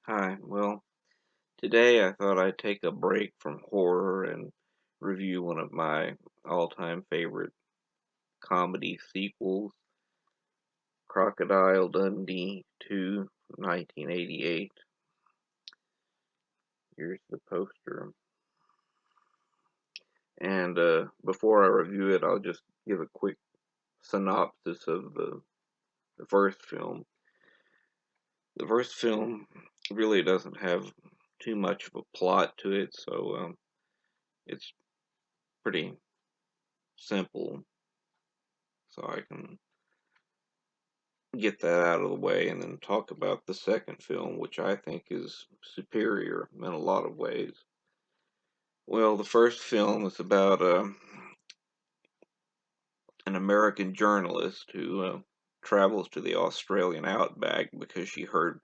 Hi, well, today I thought I'd take a break from horror and review one of my all-time favorite comedy sequels, Crocodile Dundee II, 1988. Here's the poster. And before I review it, I'll just give a quick synopsis of the first film. The first film really doesn't have too much of a plot to it, so it's pretty simple. So I can get that out of the way and then talk about the second film, which I think is superior in a lot of ways. Well, the first film is about an American journalist who travels to the Australian outback because she heard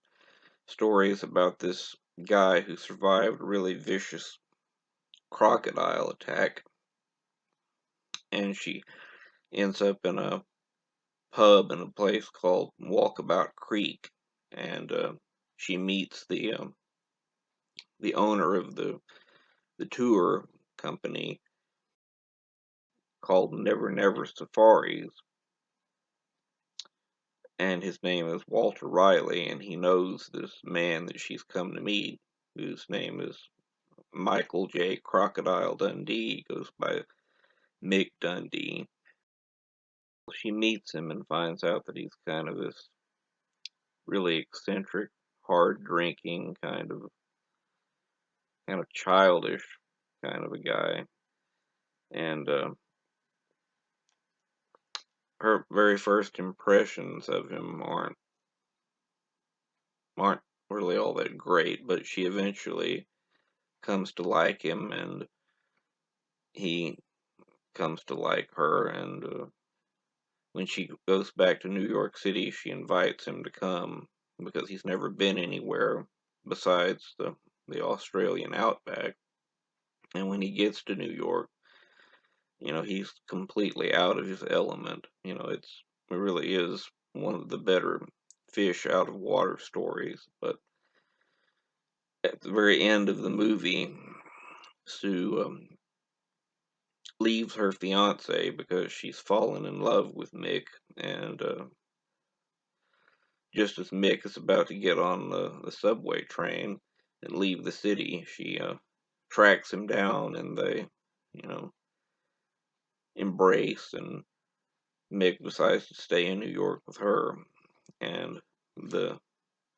stories about this guy who survived a really vicious crocodile attack, and she ends up in a pub in a place called Walkabout Creek, and she meets the owner of the tour company called Never Never Safaris, and his name is Walter Riley, and he knows this man that she's come to meet, whose name is Michael J. Crocodile Dundee, goes by Mick Dundee. She meets him and finds out that he's kind of this really eccentric, hard drinking, kind of childish kind of a guy, and her very first impressions of him aren't really all that great, but she eventually comes to like him, and he comes to like her. And when she goes back to New York City, she invites him to come because he's never been anywhere besides the Australian outback. And when he gets to New York, he's completely out of his element. It really is one of the better fish out of water stories. But at the very end of the movie, Sue leaves her fiance because she's fallen in love with Mick, and just as Mick is about to get on the subway train and leave the city, she tracks him down, and they, you know, embrace, and Mick decides to stay in New York with her, and the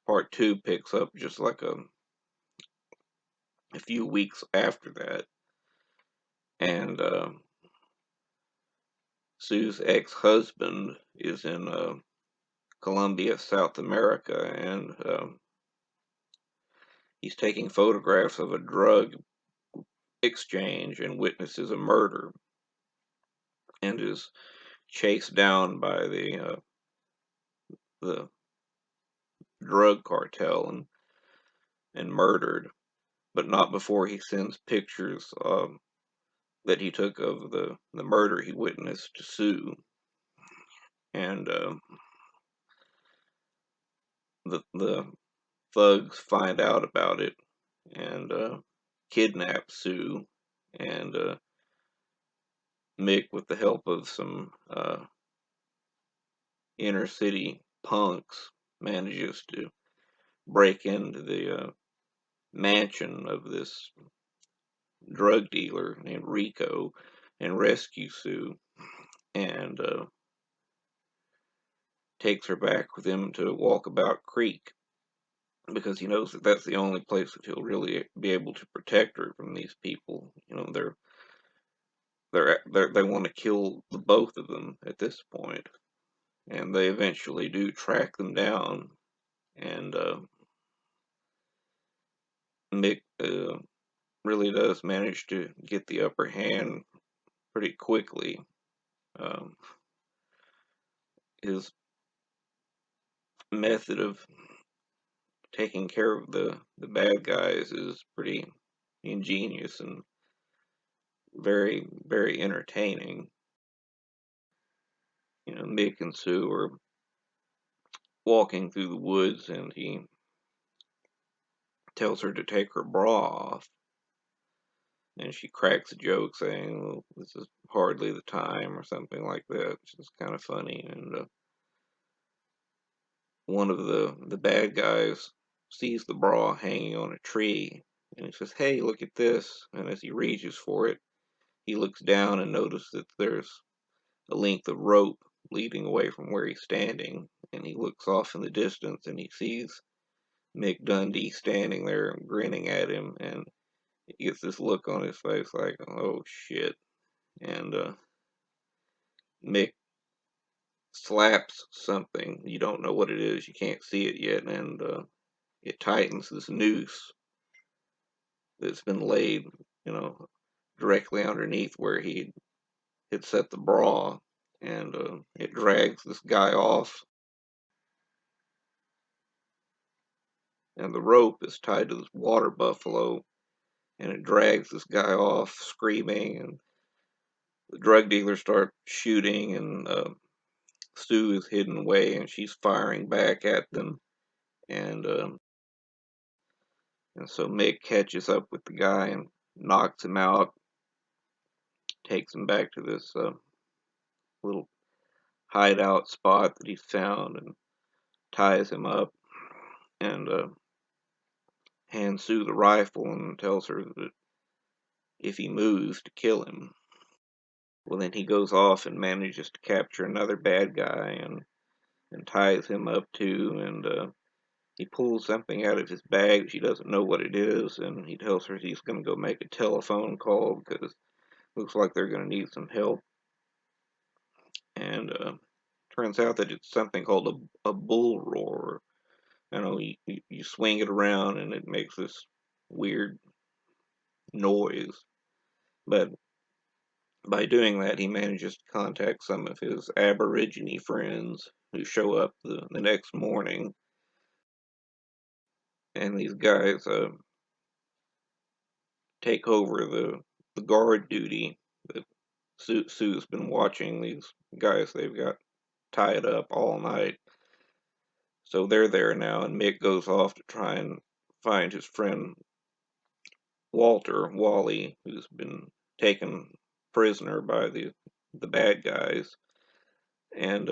part two picks up just like a few weeks after that, and Sue's ex-husband is in Colombia, South America, and he's taking photographs of a drug exchange and witnesses a murder, and is chased down by the drug cartel and murdered, but not before he sends pictures that he took of the murder he witnessed to Sue, and the thugs find out about it and kidnap Sue, and Mick, with the help of some inner city punks, manages to break into the mansion of this drug dealer named Rico and rescue Sue, and takes her back with him to Walkabout Creek because he knows that that's the only place that he'll really be able to protect her from these people. They want to kill the both of them at this point, and they eventually do track them down, and Mick really does manage to get the upper hand pretty quickly. Um, his method of taking care of the bad guys is pretty ingenious and very, very entertaining. Mick and Sue are walking through the woods, and he tells her to take her bra off. And she cracks a joke saying, well, this is hardly the time, or something like that, which is kind of funny. And one of the bad guys sees the bra hanging on a tree, and he says, hey, look at this. And as he reaches for it, he looks down and notices that there's a length of rope leading away from where he's standing. And he looks off in the distance and he sees Mick Dundee standing there grinning at him, and he gets this look on his face like, oh shit. And Mick slaps something. You don't know what it is. You can't see it yet, and it tightens this noose that's been laid, you know, directly underneath where he had set the bra, and it drags this guy off, and the rope is tied to this water buffalo, and it drags this guy off screaming, and the drug dealers start shooting, and Sue is hidden away, and she's firing back at them, and so Mick catches up with the guy and knocks him out, takes him back to this little hideout spot that he's found, and ties him up, and hands Sue the rifle and tells her that if he moves, to kill him. Well, then he goes off and manages to capture another bad guy, and ties him up too, and he pulls something out of his bag. She doesn't know what it is, and he tells her he's going to go make a telephone call because it looks like they're going to need some help. And turns out that it's something called a bull roar. You know, you swing it around and it makes this weird noise. But by doing that, he manages to contact some of his Aborigine friends who show up the next morning. And these guys take over the guard duty that Sue's been watching these guys they've got tied up all night. So they're there now, and Mick goes off to try and find his friend Wally, who's been taken prisoner by the bad guys. And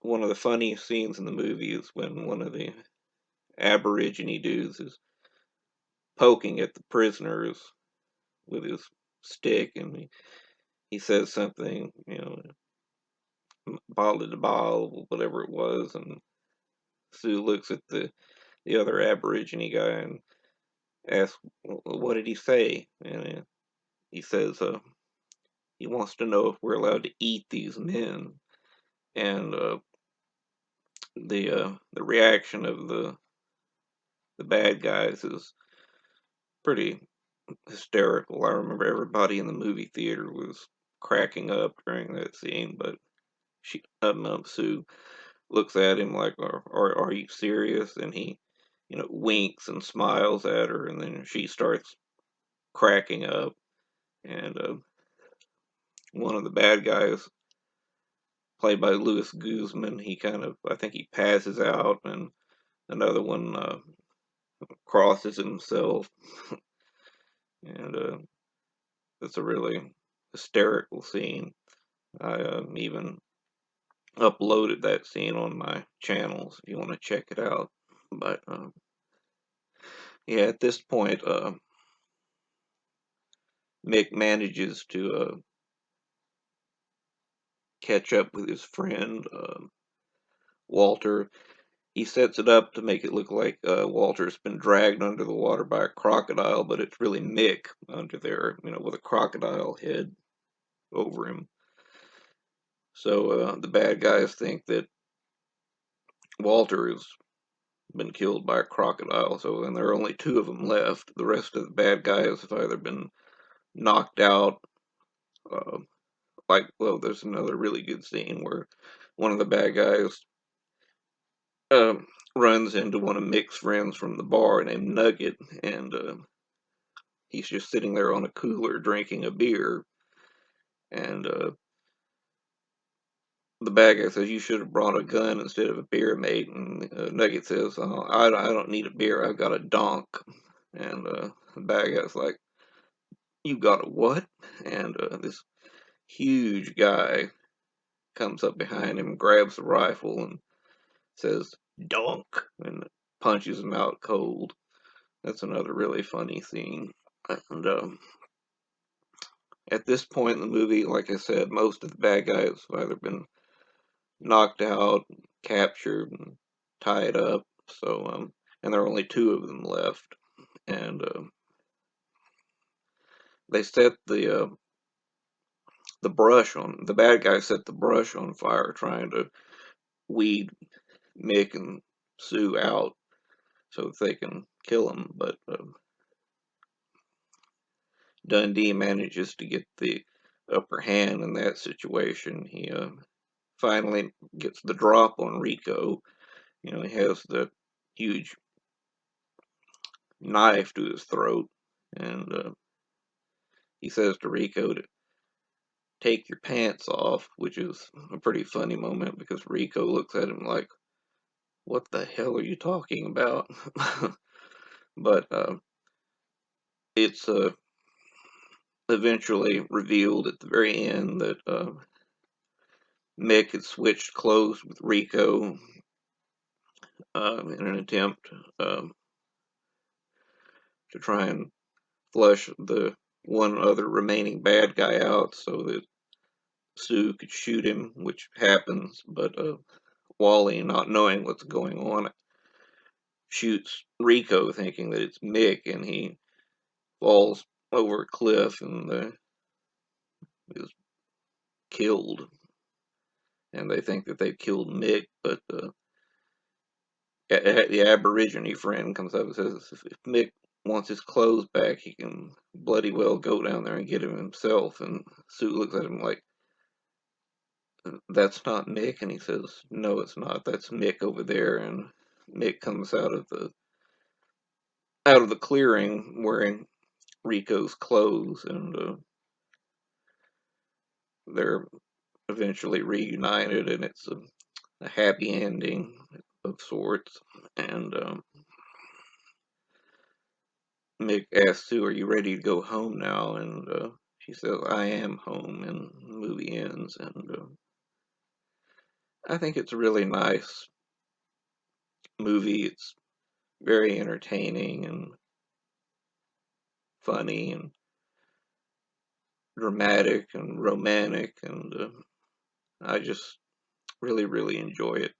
one of the funniest scenes in the movie is when one of the Aborigine dudes is poking at the prisoners with his stick, and he says something, you know, ball to ball, whatever it was, and Sue looks at the other Aborigine guy and asks, "What did he say?" And he says, he wants to know if we're allowed to eat these men. And the reaction of the bad guys is pretty hysterical. I remember everybody in the movie theater was cracking up during that scene, but Sue looks at him like, are you serious? And he, you know, winks and smiles at her, and then she starts cracking up. And one of the bad guys, played by Louis Guzman, he kind of, I think he passes out, and another one crosses himself. And it's a really hysterical scene. I even uploaded that scene on my channels if you want to check it out. But yeah, at this point, Mick manages to catch up with his friend Walter. He sets it up to make it look like Walter's been dragged under the water by a crocodile, but it's really Mick under there, you know, with a crocodile head over him. So the bad guys think that Walter has been killed by a crocodile, so then there are only two of them left. The rest of the bad guys have either been knocked out, uh, well, there's another really good scene where one of the bad guys runs into one of Mick's friends from the bar named Nugget, and he's just sitting there on a cooler drinking a beer, and the bad guy says, "You should have brought a gun instead of a beer, mate." And Nugget says, I don't need a beer. I've got a donk." And the bad guy's like, "You got a what?" And this huge guy comes up behind him, grabs the rifle, and says, "Donk," and punches him out cold. That's another really funny scene. And at this point in the movie, like I said, most of the bad guys have either been knocked out, captured, and tied up. So, and there are only two of them left. And they set the brush on, the bad guy set the brush on fire, trying to weed Mick and Sue out so that they can kill him. But Dundee manages to get the upper hand in that situation. He finally gets the drop on Rico. You know, he has the huge knife to his throat, and he says to Rico to take your pants off, which is a pretty funny moment because Rico looks at him like, "What the hell are you talking about?" But it's eventually revealed at the very end that Mick had switched clothes with Rico in an attempt to try and flush the one other remaining bad guy out so that Sue could shoot him, which happens, but Wally, not knowing what's going on, shoots Rico thinking that it's Mick, and he falls over a cliff and is killed. And they think that they've killed Mick, but the Aborigine friend comes up and says if Mick wants his clothes back, he can bloody well go down there and get him himself. And Sue looks at him like, "That's not Mick," and he says, "No, it's not. That's Mick over there." And Mick comes out of the clearing wearing Rico's clothes, and they're eventually reunited, and it's a happy ending of sorts. And Mick asks Sue, "Are you ready to go home now?" And she says, "I am home," and the movie ends. And I think it's a really nice movie. It's very entertaining and funny and dramatic and romantic, and I just really, really enjoy it.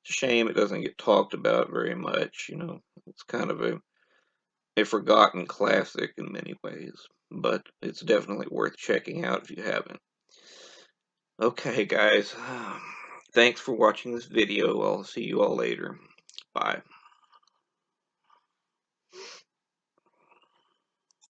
It's a shame it doesn't get talked about very much. You know, it's kind of a forgotten classic in many ways, but it's definitely worth checking out if you haven't. Okay, guys, thanks for watching this video. I'll see you all later. Bye.